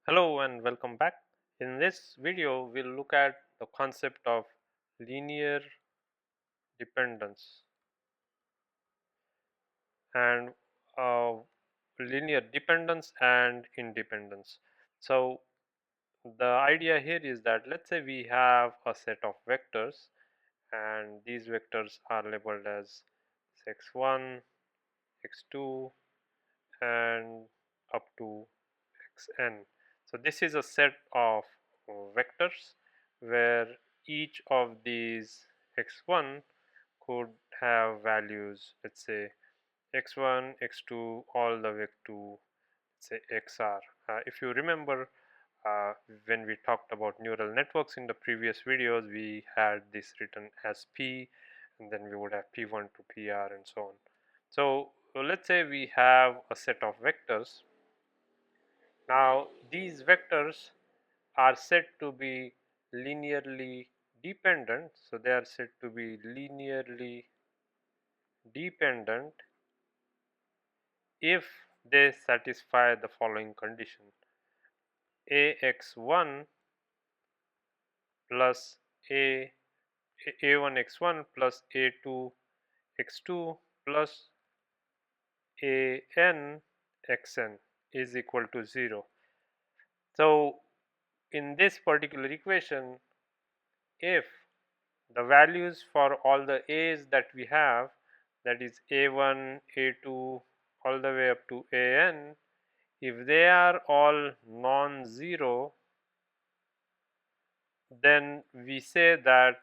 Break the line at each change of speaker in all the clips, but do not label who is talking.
Hello and welcome back. In this video, we'll look at the concept of linear dependence and uh, linear dependence and independence. So, the idea here is that let's say we have a set of vectors, and these vectors are labeled as x1, x2, and up to xn. So this is a set of vectors where each of these x1 could have values, let's say x1, x2 all the way to say xr. If you remember, uh, when we talked about neural networks in the previous videos, we had this written as p, and then we would have p1 to pr and so on. So let's say we have a set of vectors. Now these vectors are said to be linearly dependent, so they are said to be linearly dependent if they satisfy the following condition: ax1 plus a1x1 plus a2x2 plus anxn is equal to 0. So in this particular equation, if the values for all the a's that we have, that is a1, a2 all the way up to an, if they are all non-zero, then we say that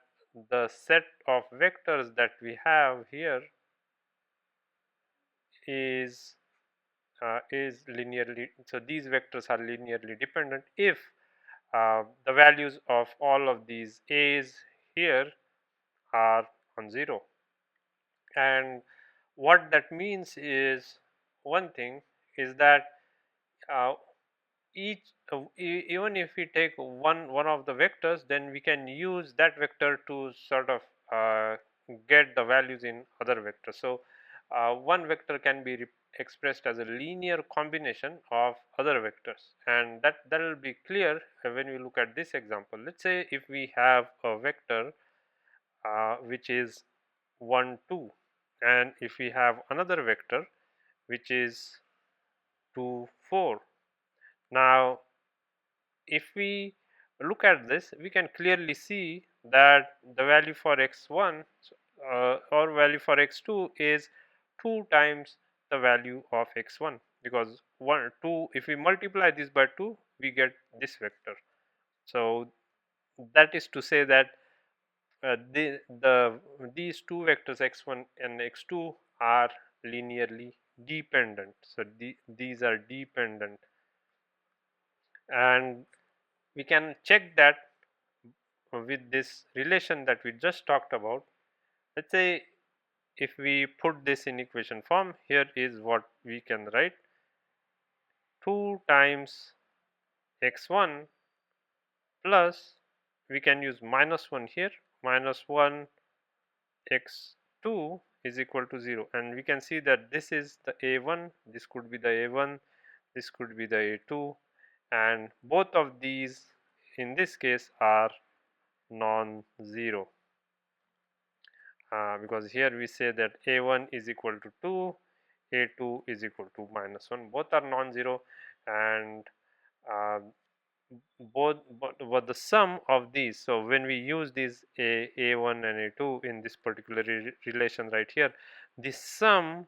the set of vectors that we have here is linearly, so these vectors are linearly dependent if the values of all of these a's here are on 0. And what that means is, one thing is that uh, each even if we take one of the vectors, then we can use that vector to sort of uh, get the values in other vectors. So one vector can be expressed as a linear combination of other vectors, and that will be clear when we look at this example. Let's say if we have a vector which is 1 2, and if we have another vector which is 2 4. Now if we look at this, we can clearly see that the value for x1 or value for x2 is 2 times the value of x1, because 1 2, if we multiply this by 2, we get this vector. So that is to say that these two vectors x1 and x2 are linearly dependent. So these are dependent, and we can check that with this relation that we just talked about. Let's say if we put this in equation form, here is what we can write: 2 times x1 plus, we can use minus 1 here, minus 1 x2 is equal to 0, and we can see that this is the a1, this could be the a1, this could be the a2, and both of these in this case are non-zero, because here we say that a1 is equal to 2, a2 is equal to minus 1, both are non-zero, and uh, but the sum of these, so when we use these a1 and a2 in this particular relation right here, the sum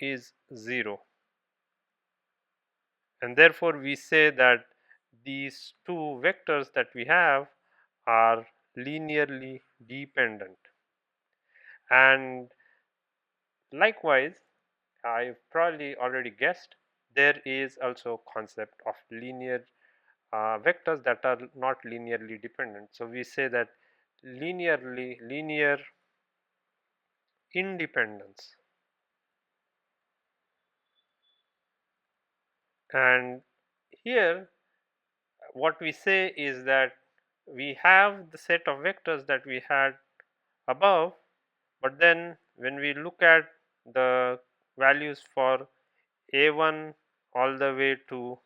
is 0, and therefore we say that these two vectors that we have are linearly dependent. And likewise, I've probably already guessed, there is also concept of linear vectors that are not linearly dependent. So we say that linear independence. And here what we say is that we have the set of vectors that we had above, but then when we look at the values for a1 all the way to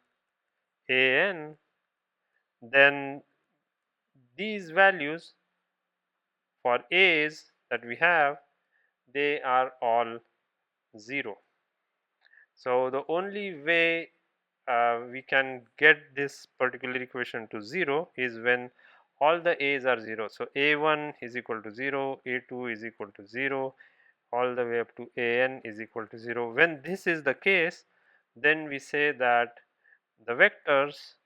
an, then these values for a's that we have, they are all 0. So the only way we can get this particular equation to 0 is when all the a's are 0. So a1 is equal to 0, a2 is equal to 0, all the way up to an is equal to 0. When this is the case, then we say that the vectors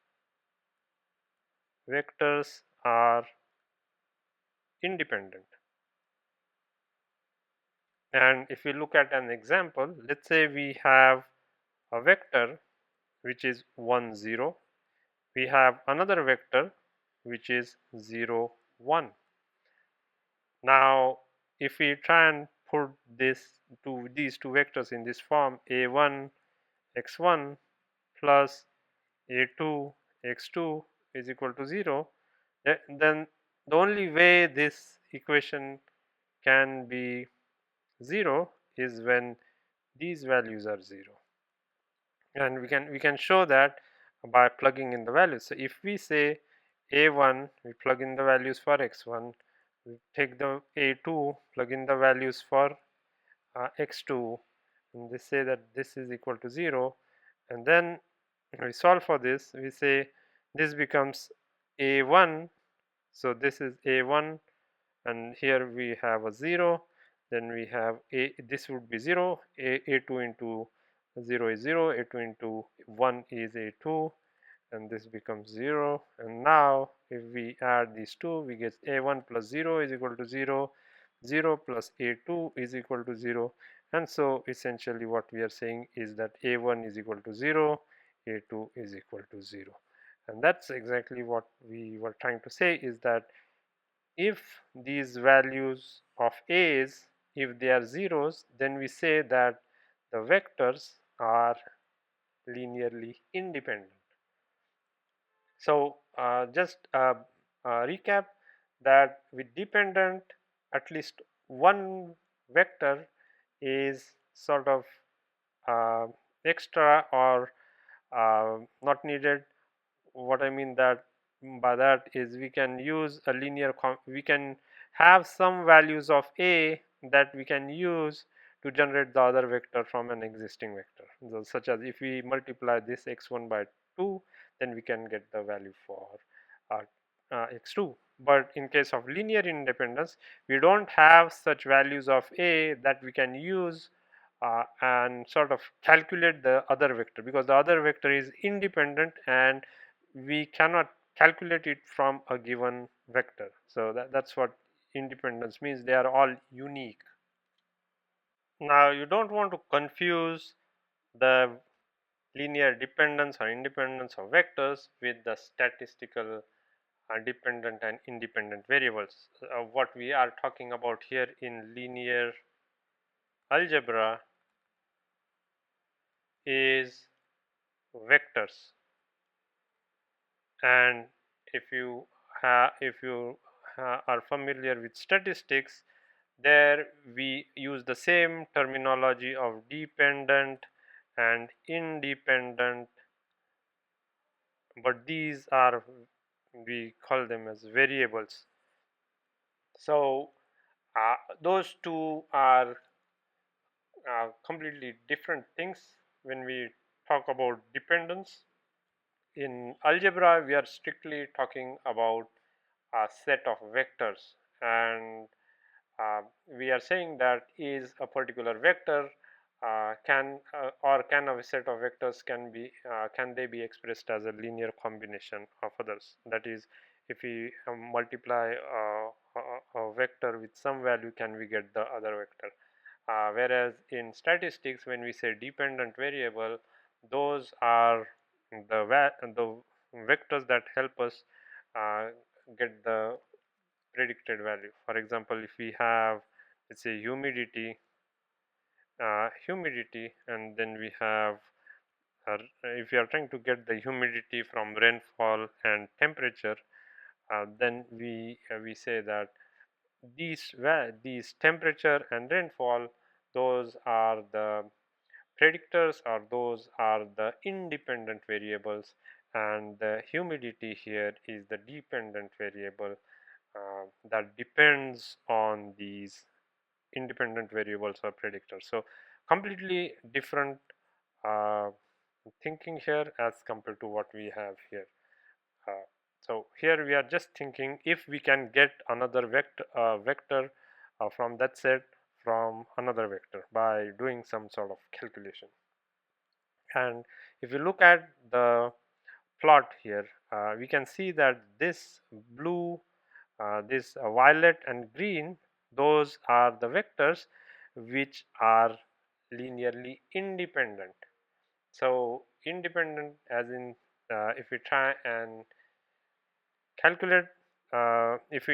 are independent. And if we look at an example, let's say we have a vector which is 1 0, we have another vector which is 0 1. Now if we try and put these two vectors in this form, a1 x1 plus a2 x2 is equal to 0, then the only way this equation can be 0 is when these values are 0. And we can show that by plugging in the values. So if we say a1, we plug in the values for x1, we take the a2, plug in the values for x2, and they say that this is equal to 0, and then we solve for this. We say this becomes a1, so this is a1, and here we have a 0, then we have this would be 0, a2 into 0 is 0, a2 into 1 is a2, and this becomes 0. And now if we add these two, we get a1 plus 0 is equal to 0, 0 plus a2 is equal to 0, and so essentially what we are saying is that a1 is equal to 0, a2 is equal to 0. And that's exactly what we were trying to say, is that if these values of a's, if they are zeros, then we say that the vectors are linearly independent. So just recap that with dependent, at least one vector is sort of uh, extra or not needed. What I mean that by that is we can use a we can have some values of a that we can use to generate the other vector from an existing vector. So such as if we multiply this x1 by 2, then we can get the value for uh, x2. But in case of linear independence, we don't have such values of a that we can use and sort of calculate the other vector, because the other vector is independent and we cannot calculate it from a given vector. So that's what independence means. They are all unique. Now you don't want to confuse the linear dependence or independence of vectors with the statistical dependent and independent variables. What we are talking about here in linear algebra is vectors. And if you are familiar with statistics, there we use the same terminology of dependent and independent, but these are, we call them as variables. So those two are completely different things when we talk about dependence. In algebra, we are strictly talking about a set of vectors, and we are saying that is a particular vector can of a set of vectors can they be expressed as a linear combination of others. That is, if we multiply a vector with some value, can we get the other vector? Whereas in statistics, when we say dependent variable, those are the vectors that help us uh, get the predicted value. For example, if we have, let's say, humidity, and then we have if we are trying to get the humidity from rainfall and temperature, then we say that these temperature and rainfall, those are the predictors, or those are the independent variables, and the humidity here is the dependent variable that depends on these independent variables or predictors. So completely different uh, thinking here as compared to what we have here. Uh, so here we are just thinking if we can get another vector from that set from another vector by doing some sort of calculation. And if you look at the plot here, we can see that this blue, this violet and green, those are the vectors which are linearly independent. So independent as in if we try and calculate, if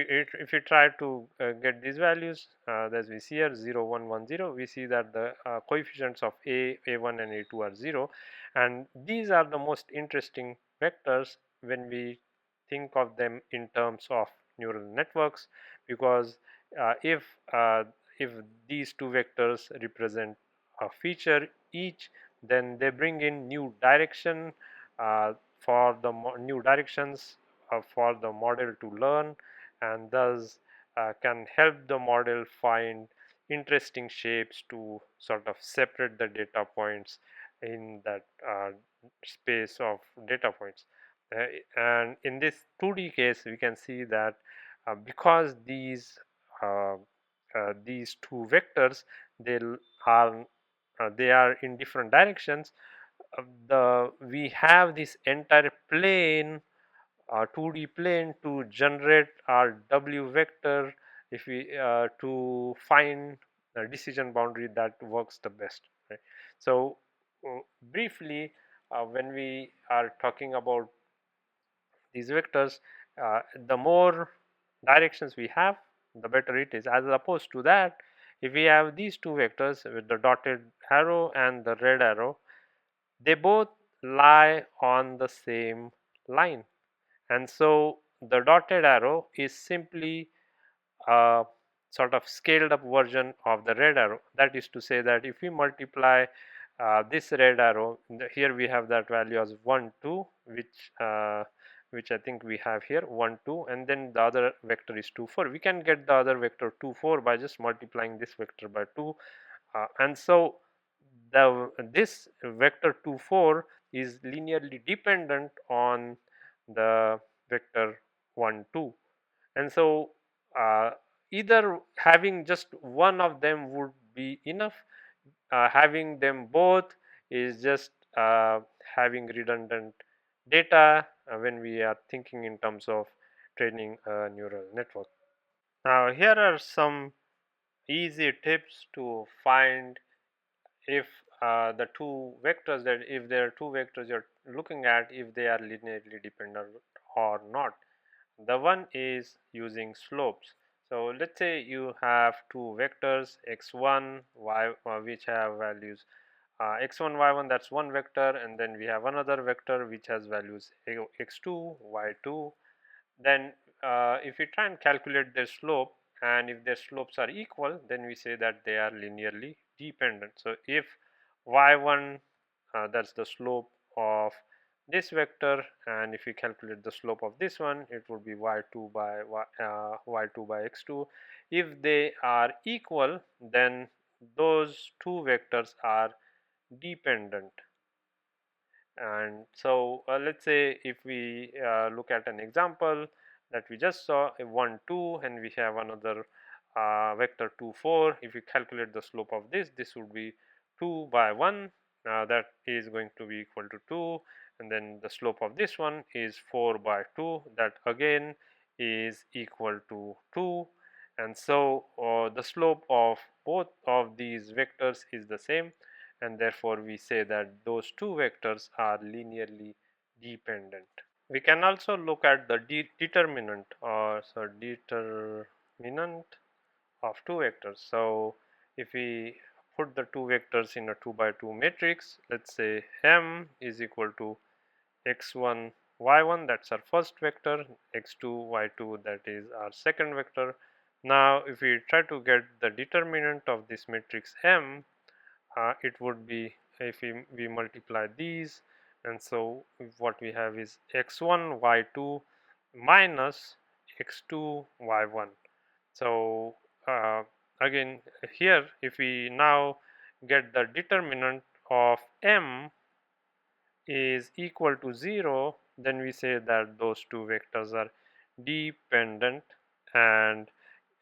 we try to get these values, as we see here 0 1 1 0, we see that the coefficients of a1 and a2 are 0, and these are the most interesting vectors when we think of them in terms of neural networks, because if if these two vectors represent a feature each, then they bring in new direction for the new directions for the model to learn, and thus can help the model find interesting shapes to sort of separate the data points in that space of data points. And in this 2D case, we can see that because uh, these two vectors they are they are in different directions, we have this entire plane, 2D plane, to generate our W vector if we to find a decision boundary that works the best. Right? So briefly, when we are talking about these vectors, the more directions we have, the better it is. As opposed to that, if we have these two vectors with the dotted arrow and the red arrow, they both lie on the same line, and so the dotted arrow is simply a sort of scaled up version of the red arrow. That is to say that if we multiply this red arrow, here we have that value as 1 2, which I think we have here 1 2, and then the other vector is 2 4. We can get the other vector 2 4 by just multiplying this vector by 2, and so this vector 2 4 is linearly dependent on the vector 1 2, and so either having just one of them would be enough. Having them both is just having redundant data when we are thinking in terms of training a neural network. Now here are some easy tips to find if the two vectors, that if there are two vectors you're looking at, if they are linearly dependent or not. The one is using slopes. So let's say you have two vectors x1 y which have values x1 y1, that's one vector, and then we have another vector which has values x2 y2. Then if we try and calculate their slope, and if their slopes are equal, then we say that they are linearly dependent. So if y1, that's the slope of this vector, and if we calculate the slope of this one, it would be y2 by y2 by x2. If they are equal, then those two vectors are dependent. And so let's say if we look at an example that we just saw, a 1 2, and we have another vector 2 4. If we calculate the slope of this would be 2 by 1, that is going to be equal to 2, and then the slope of this one is 4 by 2, that again is equal to 2, and so the slope of both of these vectors is the same, and therefore we say that those two vectors are linearly dependent. We can also look at the determinant, or so determinant of two vectors. So if we put the two vectors in a 2 by 2 matrix, let's say m is equal to x1 y1, that's our first vector, x2 y2, that is our second vector. Now if we try to get the determinant of this matrix M, it would be, if we multiply these and so what we have is x1 y2 minus x2 y1. So again here, if we now get the determinant of m is equal to 0, then we say that those two vectors are dependent, and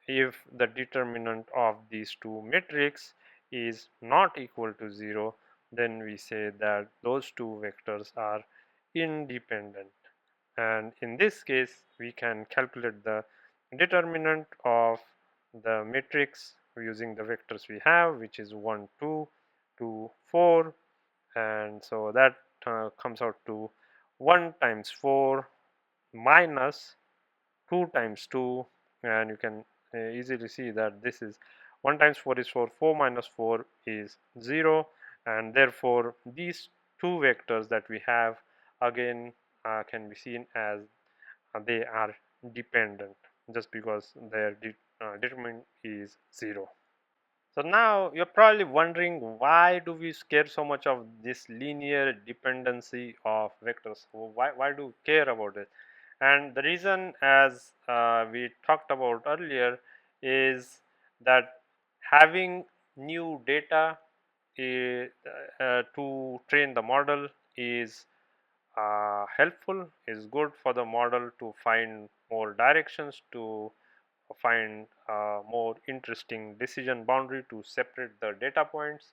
if the determinant of these two matrix is not equal to 0, then we say that those two vectors are independent. And in this case, we can calculate the determinant of the matrix using the vectors we have, which is 1 2 2 4, and so that comes out to 1 times 4 minus 2 times 2, and you can easily see that this is 1 times 4 is 4, 4 minus 4 is 0, and therefore these two vectors that we have again can be seen as they are dependent, just because their determinant is 0. So now you're probably wondering, why do we care so much of this linear dependency of vectors? Why do we care about it? And the reason, as we talked about earlier, is that having new data to train the model is helpful, is good for the model to find more directions, to find more interesting decision boundary to separate the data points.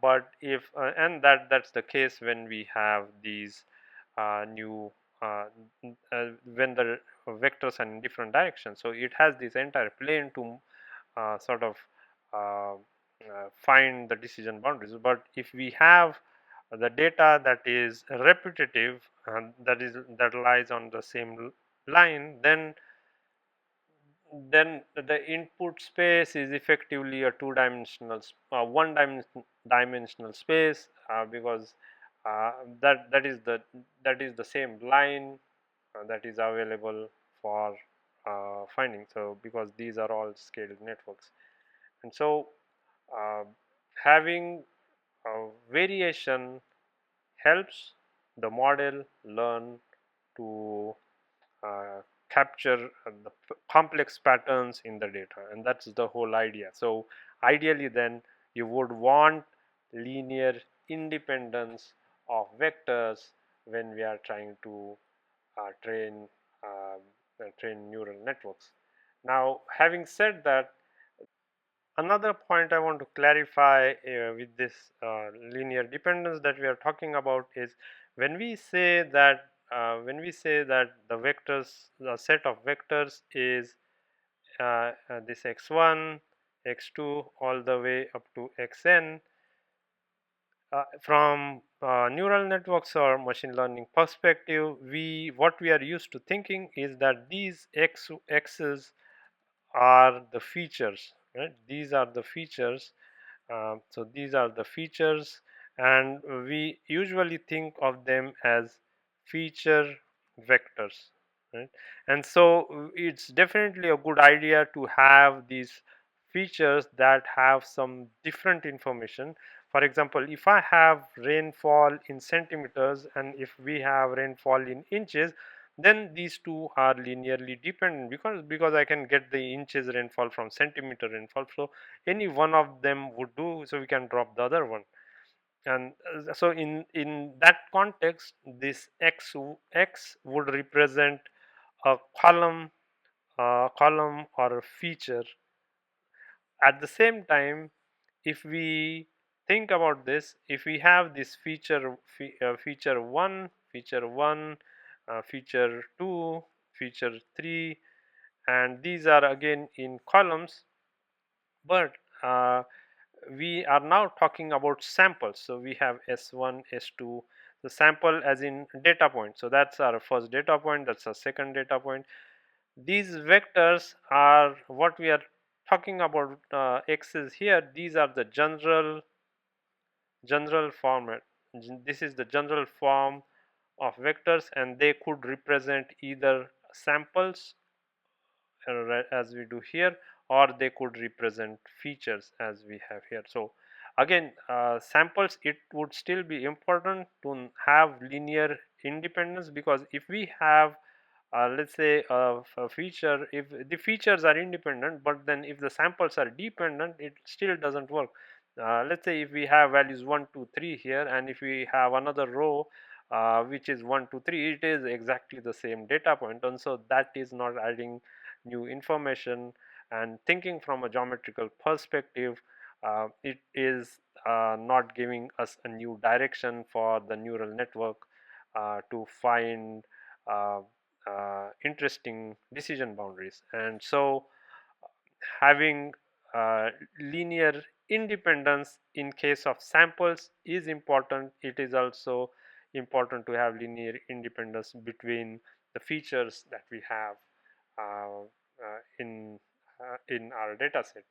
But if and that's the case when we have these new when the vectors are in different directions, so it has this entire plane to sort of find the decision boundaries. But if we have the data that is repetitive and that lies on the same line, then the input space is effectively a two-dimensional, one-dimensional space, because uh, that is the same line that is available for finding. So because these are all scaled networks, and so uh, having variation helps the model learn to uh, capture the complex patterns in the data, and that's the whole idea. So ideally then you would want linear independence of vectors when we are trying to train neural networks. Now, having said that, another point I want to clarify with this linear dependence that we are talking about is when we say that the vectors, the set of vectors is this x1, x2 all the way up to xn. From neural networks or machine learning perspective, what we are used to thinking is that these x's are the features, right? These are the features. So these are the features, and we usually think of them as feature vectors, right? And so it's definitely a good idea to have these features that have some different information. For example, if I have rainfall in centimeters and if we have rainfall in inches, then these two are linearly dependent, because I can get the inches rainfall from centimeter rainfall. So any one of them would do, so we can drop the other one. And so in that context, this x would represent a column or a feature. At the same time, if we think about this, if we have this feature 1, feature 2, feature 3, and these are again in columns, but we are now talking about samples. So we have s1, s2, the sample as in data point. So that's our first data point, that's our second data point. These vectors are what we are talking about. X's here, these are the general format. This is the general form of vectors, and they could represent either samples as we do here, or they could represent features as we have here. So again, samples, it would still be important to have linear independence, because if we have let's say a feature, if the features are independent but then if the samples are dependent, it still doesn't work. Let's say if we have values 1 2 3 here, and if we have another row which is 1 2 3, it is exactly the same data point, and so that is not adding new information. And thinking from a geometrical perspective, it is not giving us a new direction for the neural network to find uh, interesting decision boundaries. And so having linear independence in case of samples is important. It is also important to have linear independence between the features that we have uh, in our data set.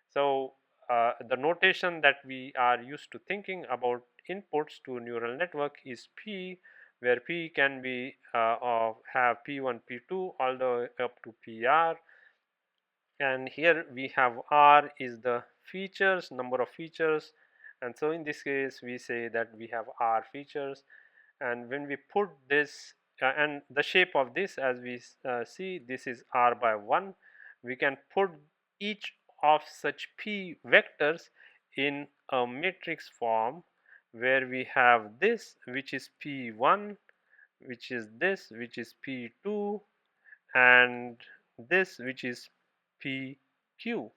So the notation that we are used to thinking about inputs to neural network is P, where P can be have P1, P2 all the way up to PR, and here we have R is the features, number of features, and so in this case we say that we have R features. And when we put this and the shape of this, as we see, this is R by 1, we can put each of such P vectors in a matrix form, where we have this which is P1, which is this which is P2, and this which is PQ,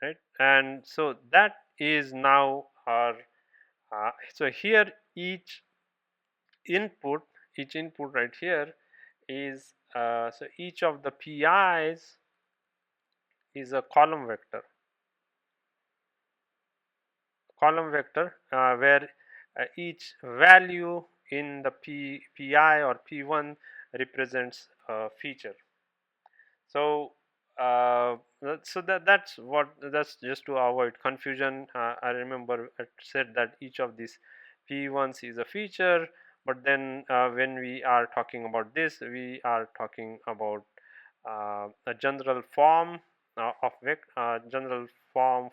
right? And so that is now our so here input each input right here is so each of the PIs is a column vector where each value in the PI or P1 represents a feature. So that's just to avoid confusion. I remember I said that each of these P1s is a feature, but then when we are talking about this, we are talking about a general form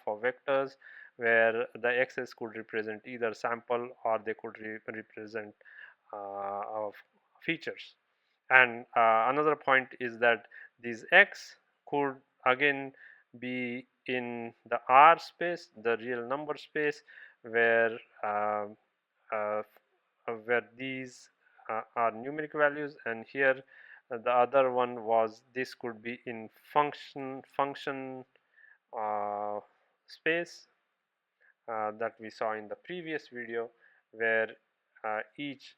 for vectors, where the x's could represent either sample or they could represent of features. And another point is that these x could again be in the R space, the real number space, where uh, where these are numeric values, and here the other one was this could be in function uh, space that we saw in the previous video, where each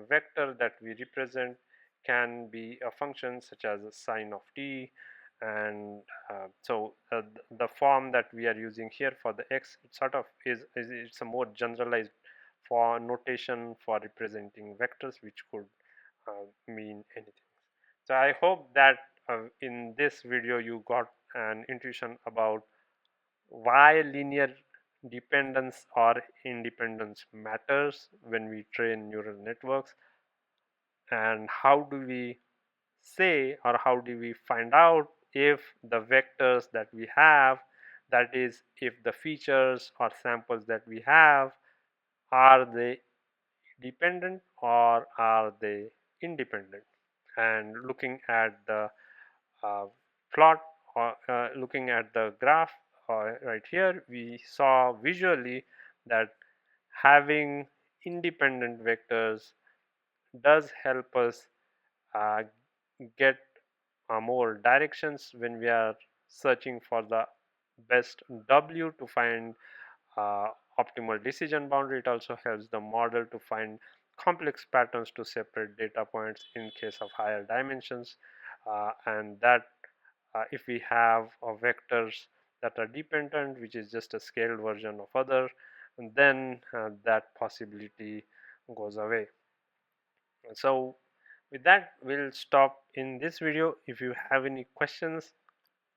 vector that we represent can be a function such as a sine of t. And the form that we are using here for the x, it sort of is it's a more generalized for notation for representing vectors, which could mean anything. So I hope that in this video you got an intuition about why linear dependence or independence matters when we train neural networks, and how do we say, or how do we find out if the vectors that we have, that is if the features or samples that we have, are they dependent or are they independent. And looking at the uh, plot, or looking at the graph right here, we saw visually that having independent vectors does help us uh, get more directions when we are searching for the best W to find uh, optimal decision boundary. It also helps the model to find complex patterns to separate data points in case of higher dimensions, and that if we have vectors that are dependent, which is just a scaled version of other, and then that possibility goes away. So with that, we'll stop in this video. If you have any questions,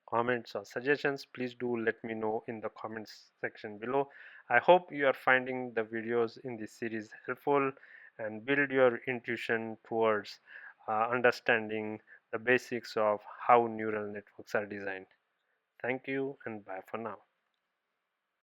comments or suggestions, please do let me know in the comments section below. I hope you are finding the videos in this series helpful and build your intuition towards understanding the basics of how neural networks are designed. Thank you and bye for now.